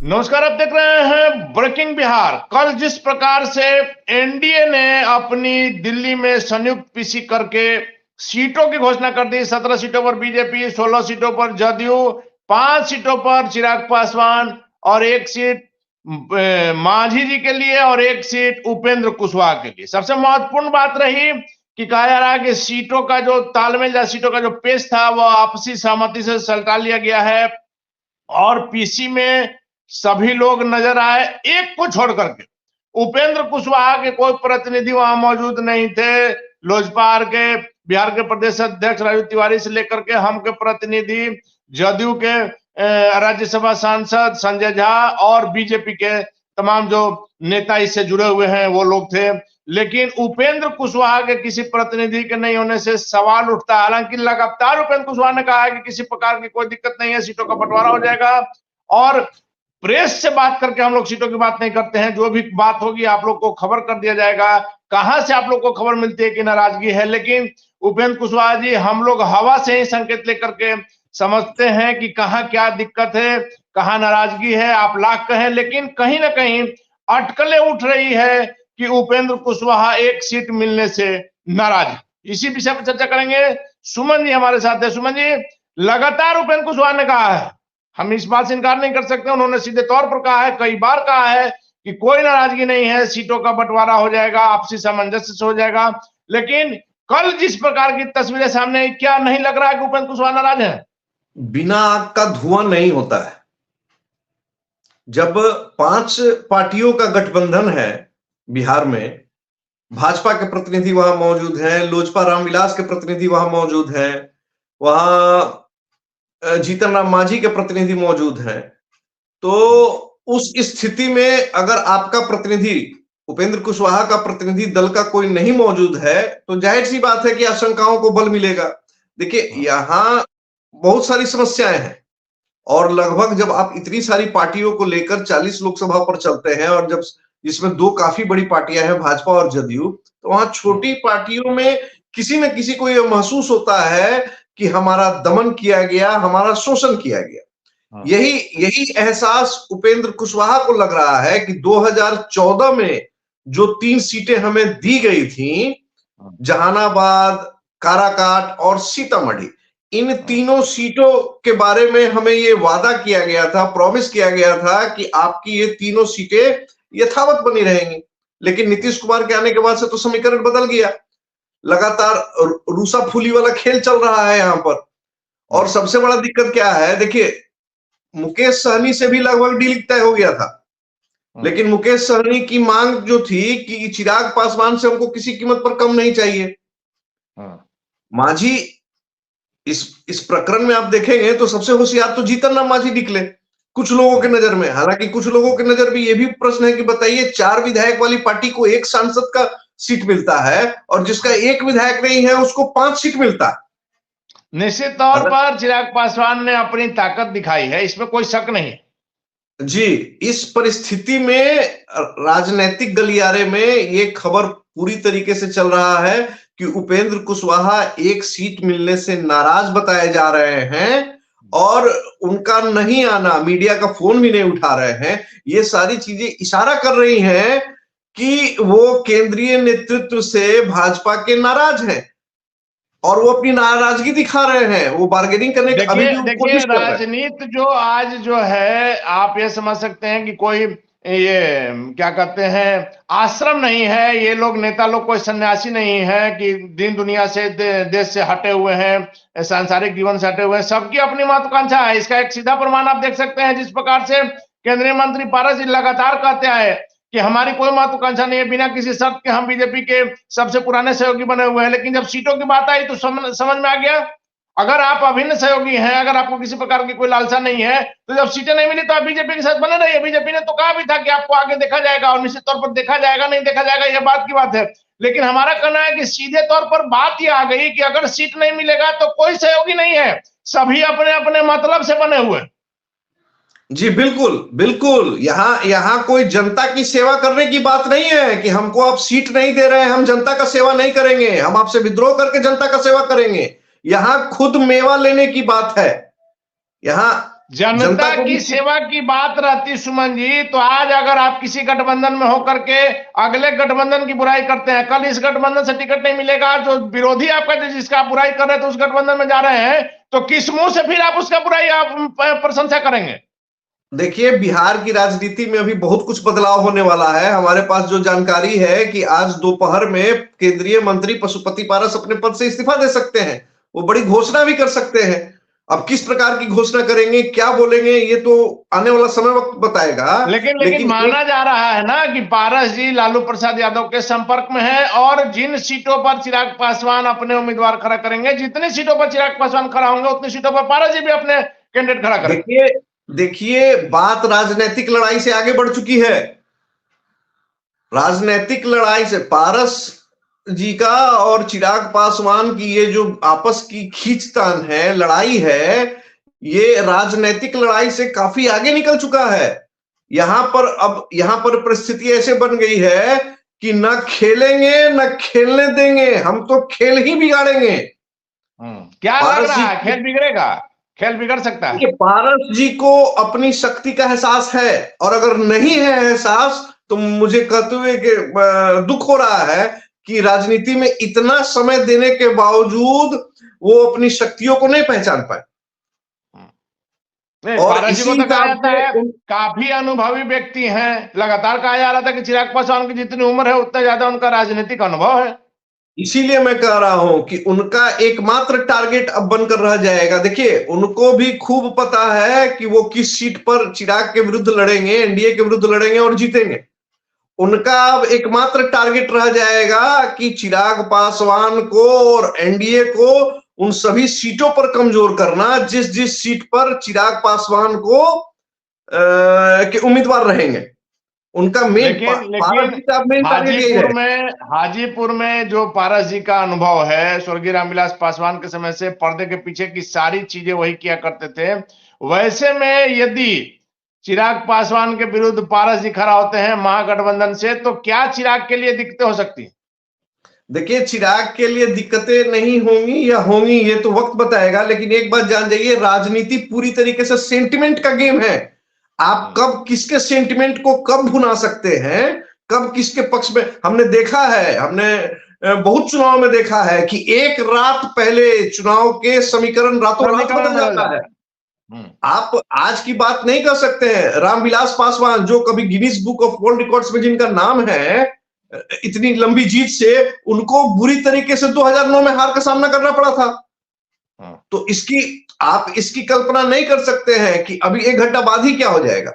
नमस्कार। आप देख रहे हैं ब्रेकिंग बिहार। कल जिस प्रकार से एनडीए ने अपनी दिल्ली में संयुक्त पीसी करके सीटों की घोषणा कर दी, 17 सीटों पर बीजेपी, 16 सीटों पर जदयू, 5 सीटों पर चिराग पासवान और 1 सीट मांझी जी के लिए और 1 सीट उपेंद्र कुशवाहा के लिए। सबसे महत्वपूर्ण बात रही कि कहा जा रहा है कि सीटों का जो तालमेल या सीटों का जो पेश था वह आपसी सहमति से सल्टा लिया गया है और पीसी में सभी लोग नजर आए, एक को छोड़ करके। उपेंद्र कुशवाहा के कोई प्रतिनिधि वहां मौजूद नहीं थे। लोजपा के बिहार के प्रदेश अध्यक्ष राजू तिवारी से लेकर के हम के प्रतिनिधि, जदयू के राज्यसभा सांसद संजय झा और बीजेपी के तमाम जो नेता इससे जुड़े हुए हैं वो लोग थे। लेकिन उपेंद्र कुशवाहा के किसी प्रतिनिधि के नहीं होने से सवाल उठता है। हालांकि लगातार उपेंद्र कुशवाहा ने कहा है कि किसी प्रकार की कोई दिक्कत नहीं है, सीटों का बंटवारा हो जाएगा और प्रेस से बात करके हम लोग सीटों की बात नहीं करते हैं। जो भी बात होगी आप लोग को खबर कर दिया जाएगा। कहां से आप लोग को खबर मिलती है कि नाराजगी है, लेकिन उपेंद्र कुशवाहा जी, हम लोग हवा से ही संकेत लेकर के समझते हैं कि कहां क्या दिक्कत है, कहां नाराजगी है। आप लाख कहें, लेकिन कहीं ना कहीं अटकलें उठ रही है कि उपेंद्र कुशवाहा 1 सीट मिलने से नाराज है। इसी विषय पर चर्चा करेंगे। सुमन जी हमारे साथ है। सुमन जी, लगातार उपेंद्र कुशवाहा ने कहा है, हम इस बात से इनकार नहीं कर सकते, उन्होंने सीधे तौर पर कहा है, कई बार कहा है कि कोई नाराजगी नहीं है, सीटों का बंटवारा हो जाएगा, आपसी सामंजस्य से हो जाएगा। लेकिन कल जिस प्रकार की तस्वीरें सामने आई, क्या नहीं लग रहा है कि उपेंद्र कुशवाहा नाराज है? बिना आग का धुआं नहीं होता है। जब 5 पार्टियों का गठबंधन है बिहार में, भाजपा के प्रतिनिधि वहां मौजूद हैं, लोजपा रामविलास के प्रतिनिधि वहां मौजूद हैं, वहां जीतन राम मांझी के प्रतिनिधि मौजूद हैं, तो उस स्थिति में अगर आपका प्रतिनिधि, उपेंद्र कुशवाहा का प्रतिनिधि दल का कोई नहीं मौजूद है तो जाहिर सी बात है कि आशंकाओं को बल मिलेगा। देखिए, यहां बहुत सारी समस्याएं हैं और लगभग जब आप इतनी सारी पार्टियों को लेकर 40 लोकसभा पर चलते हैं और जब जिसमें 2 काफी बड़ी पार्टियां हैं, भाजपा और जदयू, तो वहां छोटी पार्टियों में किसी न किसी को यह महसूस होता है कि हमारा दमन किया गया, हमारा शोषण किया गया। यही एहसास उपेंद्र कुशवाहा को लग रहा है कि 2014 में जो 3 सीटें हमें दी गई थी, जहानाबाद, काराकाट और सीतामढ़ी, इन तीनों सीटों के बारे में हमें यह वादा किया गया था, प्रॉमिस किया गया था कि आपकी ये तीनों सीटें यथावत बनी रहेंगी। लेकिन नीतीश कुमार के आने के बाद से तो समीकरण बदल गया। लगातार रूसा फूली वाला खेल चल रहा है यहां पर। और सबसे बड़ा दिक्कत क्या है, देखिए, मुकेश सहनी से भी लगभग डील तय हो गया था, लेकिन मुकेश सहनी की मांग जो थी कि चिराग पासवान से हमको किसी कीमत पर कम नहीं चाहिए। मांझी, इस प्रकरण में आप देखेंगे तो सबसे होशियार तो जीतन राम मांझी निकले कुछ लोगों के नजर में। हालांकि कुछ लोगों के नजर में यह भी प्रश्न है कि बताइए, 4 विधायक वाली पार्टी को 1 सांसद का सीट मिलता है और जिसका 1 विधायक नहीं है उसको 5 सीट मिलता है। निश्चित तौर पर चिराग पासवान ने अपनी ताकत दिखाई है, इसमें कोई शक नहीं है जी। इस परिस्थिति में राजनीतिक गलियारे में यह खबर पूरी तरीके से चल रहा है कि उपेंद्र कुशवाहा 1 सीट मिलने से नाराज बताए जा रहे हैं और उनका नहीं आना, मीडिया का फोन भी नहीं उठा रहे हैं। ये सारी चीजें इशारा कर रही हैं कि वो केंद्रीय नेतृत्व से भाजपा के नाराज हैं और वो अपनी नाराजगी दिखा रहे हैं, वो बार्गेनिंग करने की अभी भी कोशिश कर रहे हैं। राजनीति जो आज जो है, आप ये समझ सकते हैं कि कोई ये क्या कहते हैं, आश्रम नहीं है। ये लोग नेता लोग कोई सन्यासी नहीं है कि दिन दुनिया से देश से हटे हुए हैं, सांसारिक जीवन से हटे हुए हैं। सबकी अपनी महत्वाकांक्षा है। इसका एक सीधा प्रमाण आप देख सकते हैं, जिस प्रकार से केंद्रीय मंत्री पारस जी लगातार कहते हैं कि हमारी कोई महत्वाकांक्षा नहीं है, बिना किसी शर्त के हम बीजेपी के सबसे पुराने सहयोगी बने हुए हैं। लेकिन जब सीटों की बात आई तो समझ में आ गया, अगर आप अभिन्न सहयोगी हैं, अगर आपको किसी प्रकार की कोई लालसा नहीं है, तो जब सीटें नहीं मिली तो आप बीजेपी के साथ बने रहिए। बीजेपी ने तो कहा भी था कि आपको आगे देखा जाएगा और निश्चित तौर पर देखा जाएगा, नहीं देखा जाएगा, यह बात की बात है। लेकिन हमारा कहना है कि सीधे तौर पर बात यह आ गई कि अगर सीट नहीं मिलेगा तो कोई सहयोगी नहीं है, सभी अपने अपने मतलब से बने हुए। जी बिल्कुल बिल्कुल। यहां कोई जनता की सेवा करने की बात नहीं है कि हमको आप सीट नहीं दे रहे हैं, हम जनता का सेवा नहीं करेंगे, हम आपसे विद्रोह करके जनता का सेवा करेंगे। यहां खुद मेवा लेने की बात है। यहां जनता को की भी सेवा की बात रहती सुमन जी, तो आज अगर आप किसी गठबंधन में होकर के अगले गठबंधन की बुराई करते हैं, कल इस गठबंधन से टिकट नहीं मिलेगा, जो विरोधी आपका जिसका आप बुराई कर रहे थे तो उस गठबंधन में जा रहे हैं, तो किस मुंह से फिर आप उसका बुराई आप प्रशंसा करेंगे? देखिए, बिहार की राजनीति में अभी बहुत कुछ बदलाव होने वाला है। हमारे पास जो जानकारी है कि आज दोपहर में केंद्रीय मंत्री पशुपति पारस अपने पद से इस्तीफा दे सकते हैं। वो बड़ी घोषणा भी कर सकते हैं। अब किस प्रकार की घोषणा करेंगे, क्या बोलेंगे, ये तो आने वाला समय वक्त बताएगा। लेकिन माना जा रहा है ना कि पारस जी लालू प्रसाद यादव के संपर्क में है, और जिन सीटों पर चिराग पासवान अपने उम्मीदवार खड़ा करेंगे, जितनी सीटों पर चिराग पासवान खड़ा होंगे उतनी सीटों पर पारस जी भी अपने कैंडिडेट खड़ा करेंगे। देखिए, बात राजनीतिक लड़ाई से आगे बढ़ चुकी है। राजनीतिक लड़ाई से पारस जी का और चिराग पासवान की ये जो आपस की खींचतान है, लड़ाई है, ये राजनीतिक लड़ाई से काफी आगे निकल चुका है। यहां पर परिस्थिति ऐसे बन गई है कि न खेलेंगे न खेलने देंगे, हम तो खेल ही बिगाड़ेंगे। क्या लग रहा है, खेल बिगड़ेगा? खेल बिगड़ सकता है। पारस जी को अपनी शक्ति का एहसास है, और अगर नहीं है एहसास तो मुझे कहते हुए कि दुख हो रहा है कि राजनीति में इतना समय देने के बावजूद वो अपनी शक्तियों को नहीं पहचान पाए। और पारस जी को तो कहा जाता है काफी अनुभवी व्यक्ति हैं। लगातार कहा जा रहा था कि चिराग पासवान की जितनी उम्र है उतना ज्यादा उनका राजनीतिक अनुभव है। इसीलिए मैं कह रहा हूं कि उनका एकमात्र टारगेट अब बनकर रह जाएगा। देखिए, उनको भी खूब पता है कि वो किस सीट पर चिराग के विरुद्ध लड़ेंगे, एनडीए के विरुद्ध लड़ेंगे और जीतेंगे। उनका अब एकमात्र टारगेट रह जाएगा कि चिराग पासवान को और एनडीए को उन सभी सीटों पर कमजोर करना जिस जिस सीट पर चिराग पासवान को के उम्मीदवार रहेंगे। उनका मेन हाजीपुर में जो पारस जी का अनुभव है, स्वर्गीय रामविलास पासवान के समय से पर्दे के पीछे की सारी चीजें वही किया करते थे। वैसे में यदि चिराग पासवान के विरुद्ध पारस जी खड़ा होते हैं महागठबंधन से, तो क्या चिराग के लिए दिक्कतें हो सकती? देखिए, चिराग के लिए दिक्कतें नहीं होंगी या होंगी ये तो वक्त बताएगा, लेकिन एक बात जान जाइए, राजनीति पूरी तरीके से सेंटिमेंट का गेम है। आप कब किसके सेंटिमेंट को कब भुना सकते हैं, कब किसके पक्ष में। हमने देखा है, हमने बहुत चुनाव में देखा है कि एक रात पहले चुनाव के समीकरण रातों रात बदल जाता है। आप आज की बात नहीं कर सकते हैं। रामविलास पासवान जो कभी Guinness book of world records में जिनका नाम है, इतनी लंबी जीत से उनको बुरी तरीके से 2009 में हार का सामना करना पड़ा था। तो आप इसकी कल्पना नहीं कर सकते हैं कि अभी 1 घंटा बाद ही क्या हो जाएगा।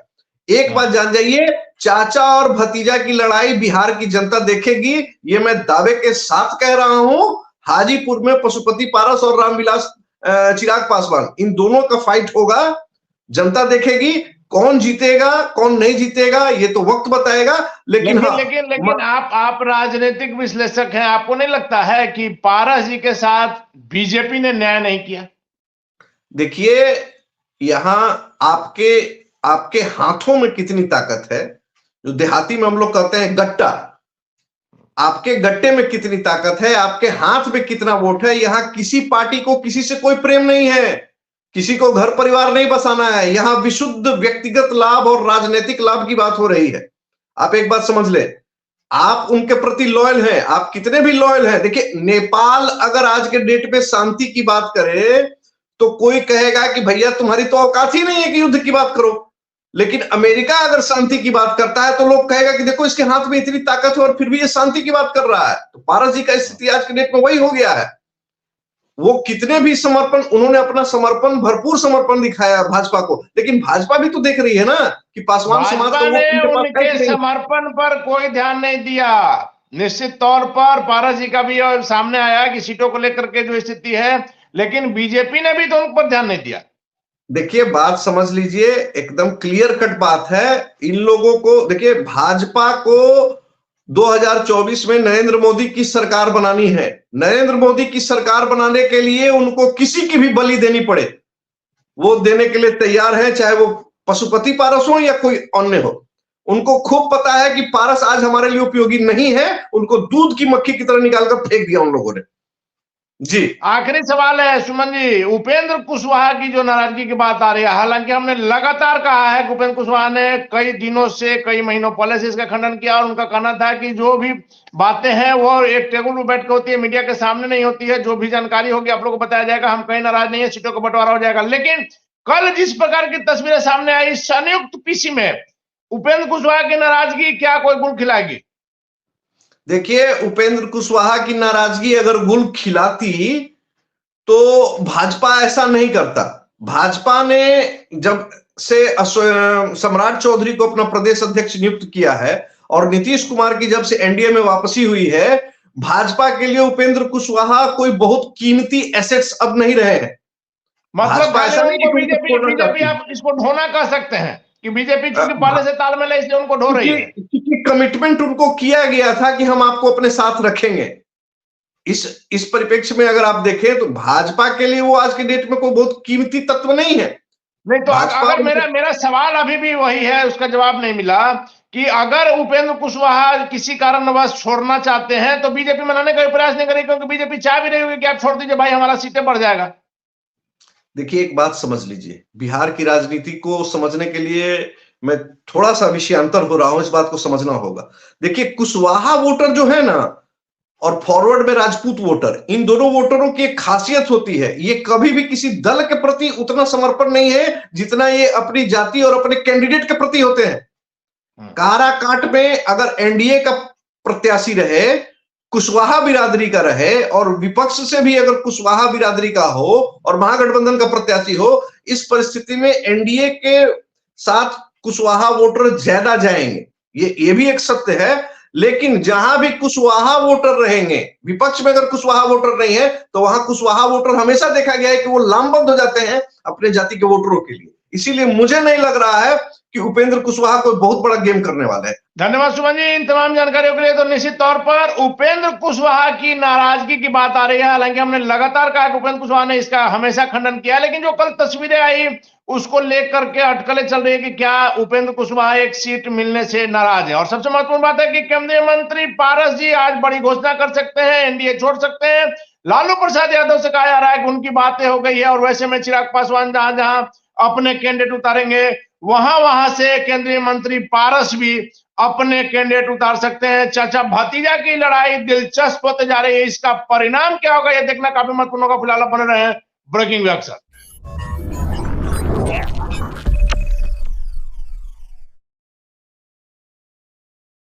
एक बात जान जाइए, चाचा और भतीजा की लड़ाई बिहार की जनता देखेगी, ये मैं दावे के साथ कह रहा हूं। हाजीपुर में पशुपति पारस और रामविलास चिराग पासवान, इन दोनों का फाइट होगा। जनता देखेगी कौन जीतेगा कौन नहीं जीतेगा, ये तो वक्त बताएगा। लेकिन आप राजनीतिक विश्लेषक हैं, आपको नहीं लगता है कि पारस जी के साथ बीजेपी ने न्याय नहीं किया? देखिए, यहां आपके हाथों में कितनी ताकत है, जो देहाती में हम लोग कहते हैं गट्टा, आपके गट्टे में कितनी ताकत है, आपके हाथ में कितना वोट है। यहां किसी पार्टी को किसी से कोई प्रेम नहीं है, किसी को घर परिवार नहीं बसाना है। यहां विशुद्ध व्यक्तिगत लाभ और राजनीतिक लाभ की बात हो रही है। आप एक बात समझ ले, आप उनके प्रति लॉयल हैं, आप कितने भी लॉयल हैं। देखिए, नेपाल अगर आज के डेट पे शांति की बात करे तो कोई कहेगा कि भैया तुम्हारी तो औकात ही नहीं है कि युद्ध की बात करो। लेकिन अमेरिका अगर शांति की बात करता है तो लोग कहेगा कि देखो इसके हाथ में इतनी ताकत है और फिर भी ये शांति की बात कर रहा है। तो पारस जी का स्थिति आज के डेट में वही हो गया है। वो कितने भी समर्पण, उन्होंने अपना समर्पण, भरपूर समर्पण दिखाया भाजपा को, लेकिन भाजपा भी तो देख रही है ना कि पासवान समाज को उनके समर्पण पर कोई ध्यान नहीं दिया। निश्चित तौर पर पारस जी का भी सामने आया कि सीटों को लेकर के जो स्थिति है, लेकिन बीजेपी ने भी तो उन पर ध्यान नहीं दिया। देखिए, बात समझ लीजिए, एकदम क्लियर कट बात है। इन लोगों को देखिए, भाजपा को 2024 में नरेंद्र मोदी की सरकार बनानी है। नरेंद्र मोदी की सरकार बनाने के लिए उनको किसी की भी बलि देनी पड़े, वो देने के लिए तैयार है, चाहे वो पशुपति पारस हो या कोई अन्य हो। उनको खूब पता है कि पारस आज हमारे लिए उपयोगी नहीं है, उनको दूध की मक्खी की तरह निकालकर फेंक दिया उन लोगों ने। जी आखिरी सवाल है सुमन जी, उपेंद्र कुशवाहा की जो नाराजगी की बात आ रही है, हालांकि हमने लगातार कहा है कि उपेंद्र कुशवाहा ने कई दिनों से, कई महीनों पहले से इसका खंडन किया और उनका कहना था कि जो भी बातें हैं वो एक टेबल पर बैठ के होती है, मीडिया के सामने नहीं होती है, जो भी जानकारी होगी आप लोगों को बताया जाएगा, हम कहीं नाराज नहीं है, सीटों का बंटवारा हो जाएगा। लेकिन कल जिस प्रकार की तस्वीरें सामने आई संयुक्त पीसी में, उपेंद्र कुशवाहा की नाराजगी क्या कोई गुल खिलाएगी? देखिए, उपेंद्र कुशवाहा की नाराजगी अगर गुल खिलाती तो भाजपा ऐसा नहीं करता। भाजपा ने जब से सम्राट चौधरी को अपना प्रदेश अध्यक्ष नियुक्त किया है और नीतीश कुमार की जब से एनडीए में वापसी हुई है, भाजपा के लिए उपेंद्र कुशवाहा कोई बहुत कीमती एसेट्स अब नहीं रहे हैं। मतलब भाजपा ऐसा नहीं कि उनको छोड़ना बीजेपी चाहती है। आप इसको ढोना कह सकते हैं कि बीजेपी चूंकि पहले से तालमेल है इसलिए उनको ढो रही है। क्योंकि कमिटमेंट उनको किया गया था कि हम आपको अपने साथ रखेंगे। इस परिप्रेक्ष्य में अगर आप देखें तो भाजपा के लिए वो आज के डेट में कोई बहुत कीमती तत्व नहीं है। नहीं तो भाजपा अगर मेरा सवाल अभी भी वही है, उसका जवाब नहीं मिला कि अगर उपेंद्र कुशवाहा किसी कारणवश छोड़ना चाहते हैं तो बीजेपी मनाने का प्रयास नहीं करेगी, क्योंकि बीजेपी चाह भी रही होगी कि आप छोड़ दीजिए भाई, हमारा सीटें बढ़ जाएगा। देखिए, एक बात समझ लीजिए, बिहार की राजनीति को समझने के लिए मैं थोड़ा सा विषयांतर हो रहा हूं, इस बात को समझना होगा। देखिए, कुशवाहा वोटर जो है ना और फॉरवर्ड में राजपूत वोटर, इन दोनों वोटरों की एक खासियत होती है, ये कभी भी किसी दल के प्रति उतना समर्पण नहीं है जितना ये अपनी जाति और अपने कैंडिडेट के प्रति होते हैं। काराकाट में अगर एनडीए का प्रत्याशी रहे, कुशवाहा बिरादरी का रहे और विपक्ष से भी अगर कुशवाहा बिरादरी का हो और महागठबंधन का प्रत्याशी हो, इस परिस्थिति में एनडीए के साथ कुशवाहा वोटर ज्यादा जाएंगे, ये भी एक सत्य है। लेकिन जहां भी कुशवाहा वोटर रहेंगे, विपक्ष में अगर कुशवाहा वोटर नहीं है तो वहां कुशवाहा वोटर हमेशा देखा गया है कि वो लामबंद हो जाते हैं अपने जाति के वोटरों के लिए। इसीलिए मुझे नहीं लग रहा है कि उपेंद्र कुशवाहा कोई बहुत बड़ा गेम करने वाला है। धन्यवाद सुमन जी इन तमाम जानकारियों के लिए। तो निश्चित तौर पर उपेंद्र कुशवाहा की नाराजगी की बात आ रही है, हालांकि हमने लगातार कहा कि उपेंद्र कुशवाहा ने इसका हमेशा खंडन किया, लेकिन जो कल तस्वीरें आई उसको लेकर के अटकलें चल रही है कि क्या उपेंद्र कुशवाहा एक सीट मिलने से नाराज है। और सबसे महत्वपूर्ण बात है कि केंद्रीय मंत्री पारस जी आज बड़ी घोषणा कर सकते हैं, एनडीए छोड़ सकते हैं। लालू प्रसाद यादव से कहा जा रहा है कि उनकी बातें हो गई है और वैसे में चिराग पासवान जहां जहां अपने कैंडिडेट उतारेंगे वहां से केंद्रीय मंत्री पारस भी अपने कैंडिडेट उतार सकते हैं। चाचा भतीजा की लड़ाई दिलचस्प होते जा रही है, इसका परिणाम क्या होगा यह देखना काफी महत्वपूर्ण होगा। फिलहाल बने रहे ब्रेकिंग न्यूज़।